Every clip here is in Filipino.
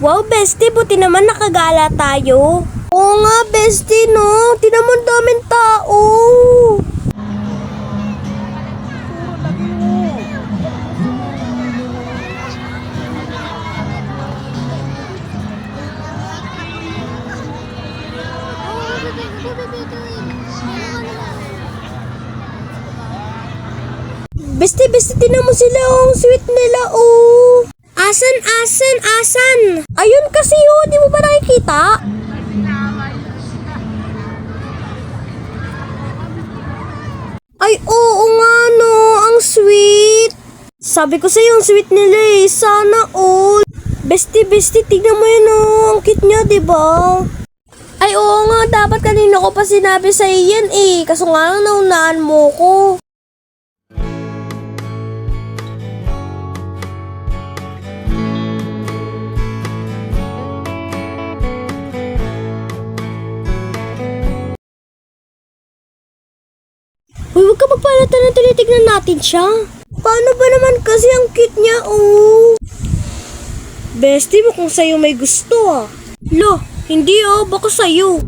Wow, bestie, buti naman nakagala tayo. Oo nga, bestie, no? Tinan mo ang daming tao. Bestie, tinan mo sila, oh. Sweet nila, oh. Asan? Ayun kasi, oh. Di mo ba nakikita? Ay, oo nga, no. Ang sweet. Sabi ko sa'yo, ang sweet nila, eh. Sana all. Bestie, tignan mo yun, oh. Ang cute niya, diba? Ay, oo nga. Dapat kanina ko pa sinabi sa'yo yan, eh. Kaso nga lang naunahan mo ko. Uy, huwag ka magpalata na tinitignan natin siya. Paano ba naman kasi ang cute niya, oh? Bestie mo kung sa'yo may gusto, ah. Lo, hindi, oh. Baka sa'yo.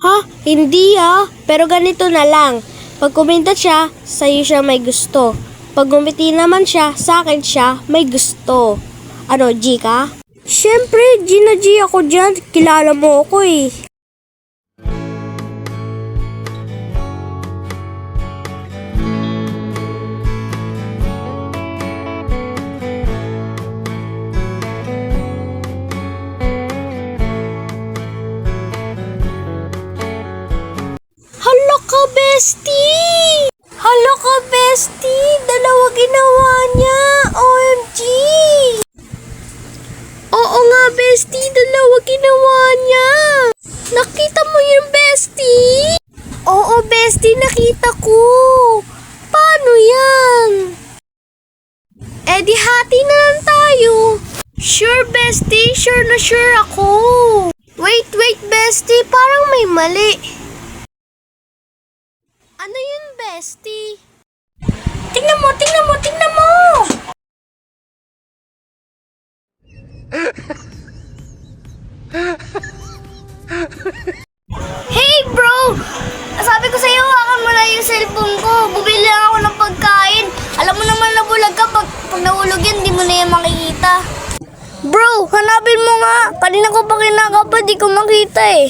Ha? Hindi, ah. Pero ganito na lang. Pag kuminta siya, sa'yo siya may gusto. Pag gumiti naman siya, sa akin siya may gusto. Ano, G ka? Siyempre, G na G ako dyan. Kilala mo ako eh. Hala ka, bestie! Hala ka, bestie! Dalawa ginawa niya! OMG! Oo nga, bestie! Dalawa ginawa niya! Nakita mo yung bestie? Oo, bestie! Nakita ko! Paano yan? Eh di hati na lang tayo! Sure, bestie! Sure na sure ako! Wait, bestie! Parang may mali! Ano yun, bestie? Tingnan mo! Hey, bro! Sabi ko sa'yo, hawakan mo na yung cellphone ko. Bumili lang ako ng pagkain. Alam mo naman na bulag ka. Pag nahulog yan, di mo na yan makikita. Bro, hanapin mo nga. Kanina ko pa kinakapa, di ko makita eh.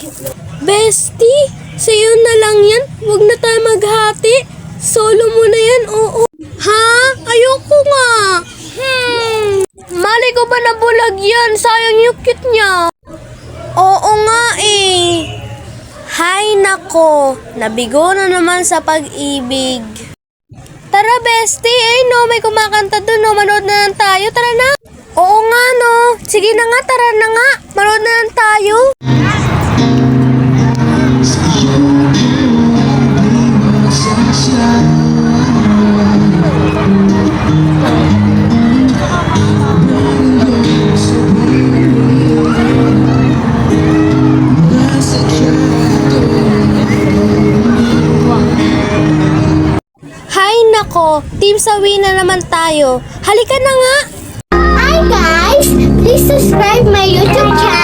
Bestie, sa'yo na lang yan. Huwag na tayo maghati. Solo mo na yan, oo. Ha? Ayoko nga. Mali ko ba na bulag yan? Sayang yung cute niya. Oo nga eh. Hay nako, nabigo na naman sa pag-ibig. Tara bestie, ay no, may kumakanta dun no, manood na lang tayo, tara na. Oo nga no, sige na nga, tara na nga, manood na lang tayo. Nako, team sawi na naman tayo. Halika na nga! Hi guys! Please subscribe my YouTube channel.